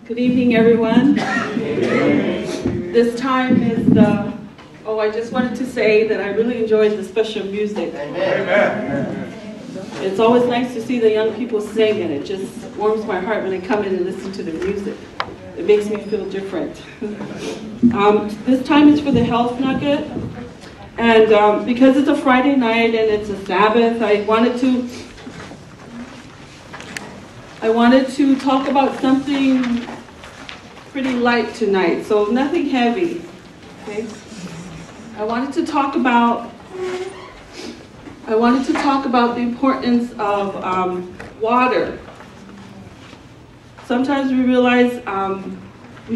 Good evening, everyone. This time is I just wanted to say that I really enjoyed the special music. Amen. It's always nice to see the young people sing, and it just warms my heart when I come in and listen to the music. It makes me feel different. This time is for the Health Nugget, and because it's a Friday night and it's a Sabbath, I wanted to talk about something pretty light tonight, so nothing heavy. Okay? I wanted to talk about the importance of water. Sometimes we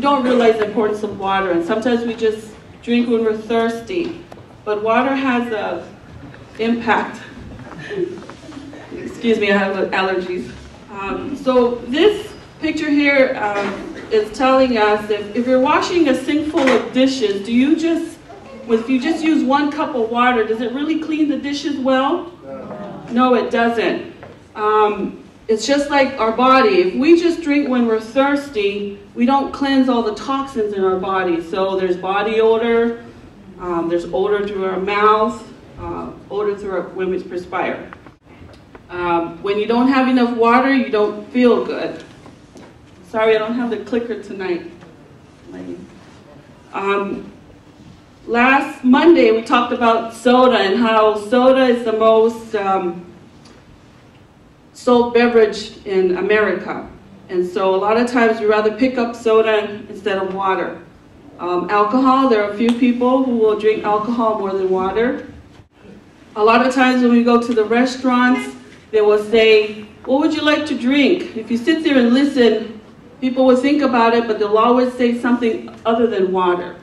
don't realize the importance of water, and sometimes we just drink when we're thirsty. But water has an impact. Excuse me, I have allergies. So this picture here is telling us that if you're washing a sink full of dishes, if you just use 1 cup of water, does it really clean the dishes well? No, it doesn't. It's just like our body. If we just drink when we're thirsty, we don't cleanse all the toxins in our body. So there's body odor, there's odor through our mouth, odor when we perspire. When you don't have enough water, you don't feel good. Sorry, I don't have the clicker tonight. Last Monday, we talked about soda and how soda is the most sold beverage in America. And so a lot of times we rather pick up soda instead of water. Alcohol, there are a few people who will drink alcohol more than water. A lot of times when we go to the restaurants, they will say, what would you like to drink? If you sit there and listen, people will think about it, but they'll always say something other than water.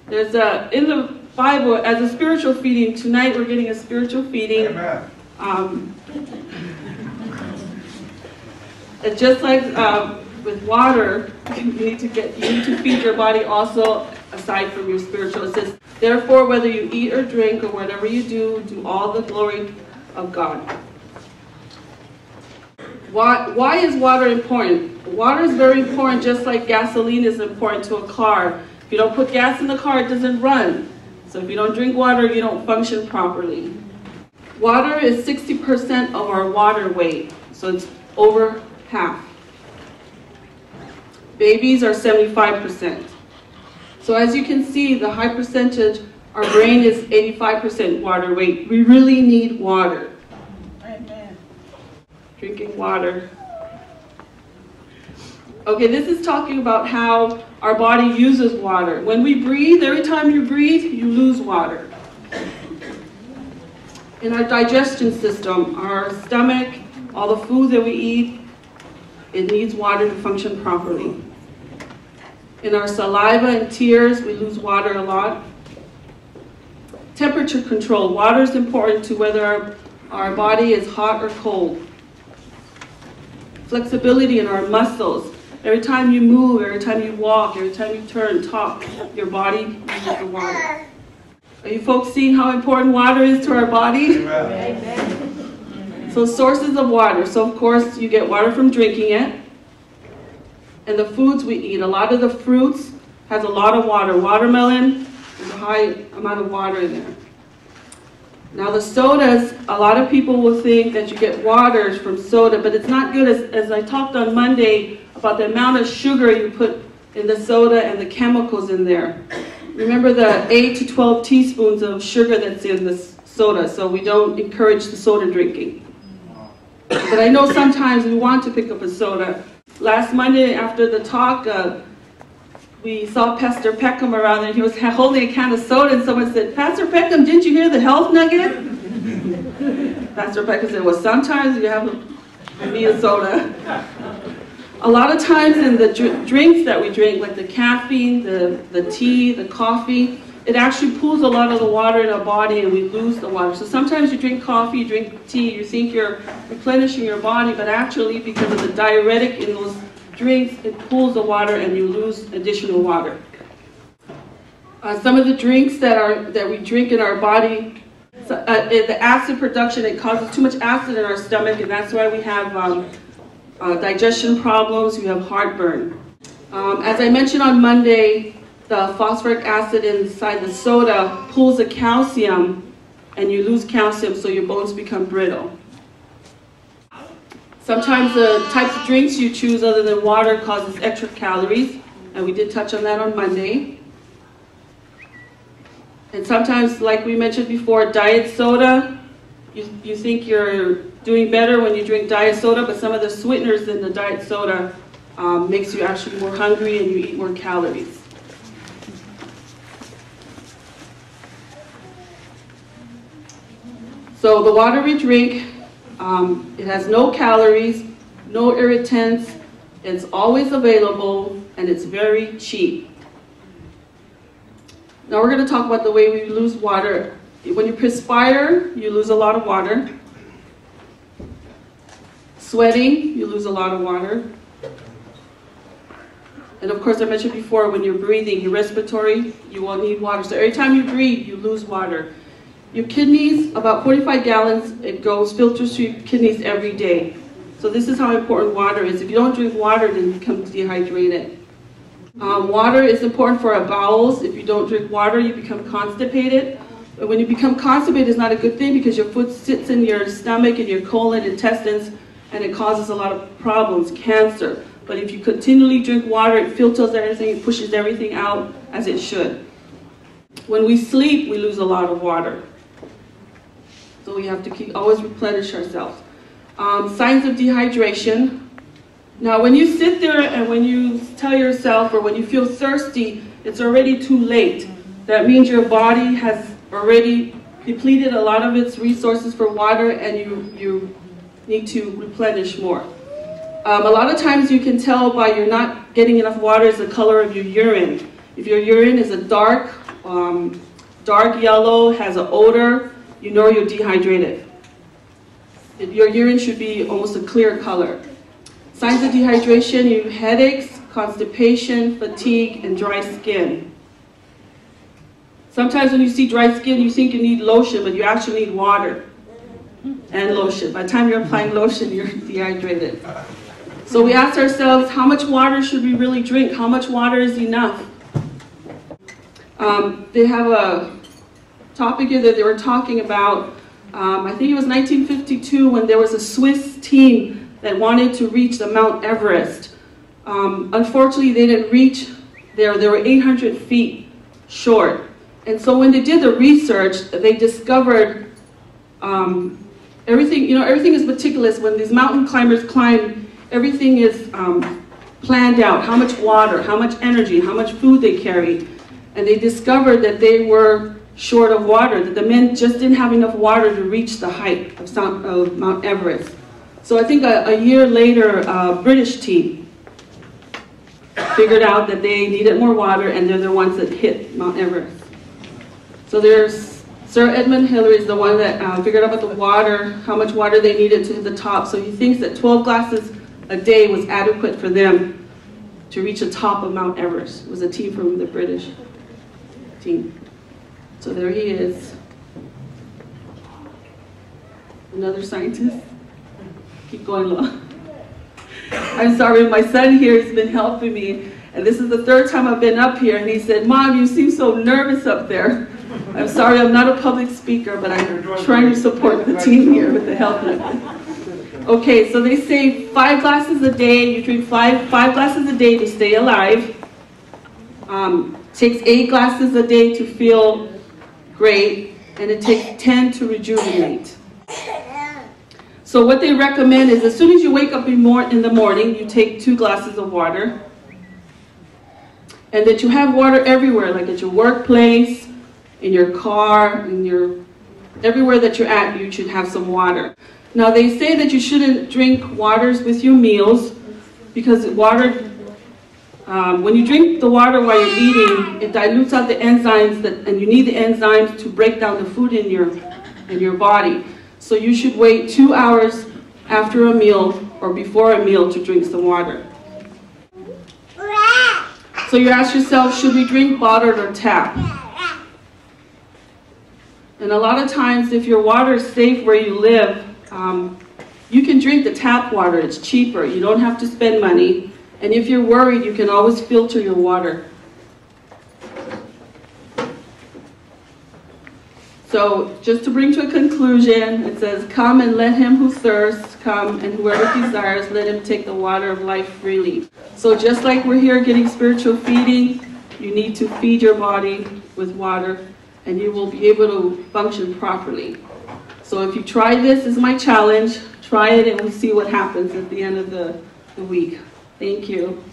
There's in the Bible, as a spiritual feeding, tonight we're getting a spiritual feeding. Amen. It's just like with water, you need to feed your body also aside from your spiritual. It says, therefore, whether you eat or drink or whatever you do, do all the glory of God. Why is water important? Water is very important, just like gasoline is important to a car. If you don't put gas in the car, it doesn't run. So if you don't drink water, you don't function properly. Water is 60% of our water weight, so it's over half. Babies are 75%. So as you can see, the high percentage, our brain is 85% water weight. We really need water. Amen. Drinking water. Okay, this is talking about how our body uses water. When we breathe, every time you breathe, you lose water. In our digestion system, our stomach, all the food that we eat, it needs water to function properly. In our saliva and tears, we lose water a lot. Temperature control. Water is important to whether our body is hot or cold. Flexibility in our muscles. Every time you move, every time you walk, every time you turn, talk, your body uses the water. Are you folks seeing how important water is to our body? Amen. So sources of water. So of course you get water from drinking it. And the foods we eat. A lot of the fruits has a lot of water. Watermelon, there's a high amount of water in there. Now the sodas, a lot of people will think that you get waters from soda, but it's not good. As I talked on Monday about the amount of sugar you put in the soda and the chemicals in there. Remember the 8 to 12 teaspoons of sugar that's in the soda, so we don't encourage the soda drinking. But I know sometimes we want to pick up a soda. Last Monday after the talk, we saw Pastor Peckham around and he was holding a can of soda, and someone said, Pastor Peckham, didn't you hear the health nugget? Pastor Peckham said, well, sometimes you have a soda. A lot of times in the drinks that we drink, like the caffeine, the tea, the coffee, it actually pulls a lot of the water in our body and we lose the water. So sometimes you drink coffee, you drink tea, you think you're replenishing your body, but actually because of the diuretic in those drinks, it pulls the water and you lose additional water. Some of the drinks that we drink in our body, the acid production, it causes too much acid in our stomach, and that's why we have digestion problems, you have heartburn. As I mentioned on Monday, the phosphoric acid inside the soda pulls the calcium, and you lose calcium, so your bones become brittle. Sometimes the types of drinks you choose other than water causes extra calories, and we did touch on that on Monday. And sometimes, like we mentioned before, diet soda, you think you're doing better when you drink diet soda, but some of the sweeteners in the diet soda makes you actually more hungry and you eat more calories. So the water we drink, it has no calories, no irritants, it's always available, and it's very cheap. Now we're going to talk about the way we lose water. When you perspire, you lose a lot of water. Sweating, you lose a lot of water. And of course, I mentioned before, when you're breathing, your respiratory, you will need water. So every time you breathe, you lose water. Your kidneys, about 45 gallons, it filters through your kidneys every day. So this is how important water is. If you don't drink water, then you become dehydrated. Water is important for our bowels. If you don't drink water, you become constipated. But when you become constipated, it's not a good thing because your food sits in your stomach and your colon, intestines, and it causes a lot of problems, cancer. But if you continually drink water, it filters everything, it pushes everything out as it should. When we sleep, we lose a lot of water. So we have to always replenish ourselves. Signs of dehydration. Now, when you sit there and when you tell yourself or when you feel thirsty, it's already too late. That means your body has already depleted a lot of its resources for water and you need to replenish more. A lot of times you can tell by you're not getting enough water is the color of your urine. If your urine is a dark yellow, has an odor, you know you're dehydrated. Your urine should be almost a clear color. Signs of dehydration, you have headaches, constipation, fatigue, and dry skin. Sometimes when you see dry skin, you think you need lotion, but you actually need water and lotion. By the time you're applying lotion, you're dehydrated. So we ask ourselves, how much water should we really drink? How much water is enough? They have a topic here that they were talking about. I think it was 1952 when there was a Swiss team that wanted to reach the Mount Everest. Unfortunately, they didn't reach there. They were 800 feet short. And so when they did the research, they discovered everything is meticulous. When these mountain climbers climb, everything is planned out. How much water, how much energy, how much food they carry. And they discovered that they were short of water, that the men just didn't have enough water to reach the height of Mount Everest. So I think a year later, a British team figured out that they needed more water, and they're the ones that hit Mount Everest. So there's Sir Edmund Hillary is the one that figured out about the water, how much water they needed to hit the top. So he thinks that 12 glasses a day was adequate for them to reach the top of Mount Everest. It was a team from the British team. So there he is. Another scientist. Keep going, Laura. I'm sorry, my son here has been helping me, and this is the third time I've been up here, and he said, Mom, you seem so nervous up there. I'm sorry, I'm not a public speaker, but I'm trying to support the team here with the help. Okay, so they say 5 glasses a day. You drink five glasses a day to stay alive. Takes 8 glasses a day to feel great, and it takes 10 to rejuvenate. So what they recommend is as soon as you wake up in the morning, you take 2 glasses of water. And that you have water everywhere, like at your workplace, in your car, everywhere that you're at, you should have some water. Now they say that you shouldn't drink waters with your meals because water, when you drink the water while you're eating, it dilutes out the enzymes, and you need the enzymes to break down the food in your body. So you should wait 2 hours after a meal or before a meal to drink some water. So you ask yourself, should we drink bottled or tap? And a lot of times, if your water is safe where you live, You can drink the tap water, it's cheaper. You don't have to spend money. And if you're worried, you can always filter your water. So just to bring to a conclusion, it says, come and let him who thirsts come, and whoever desires, let him take the water of life freely. So just like we're here getting spiritual feeding, you need to feed your body with water, and you will be able to function properly. So if you try this, is my challenge. Try it and we'll see what happens at the end of the week. Thank you.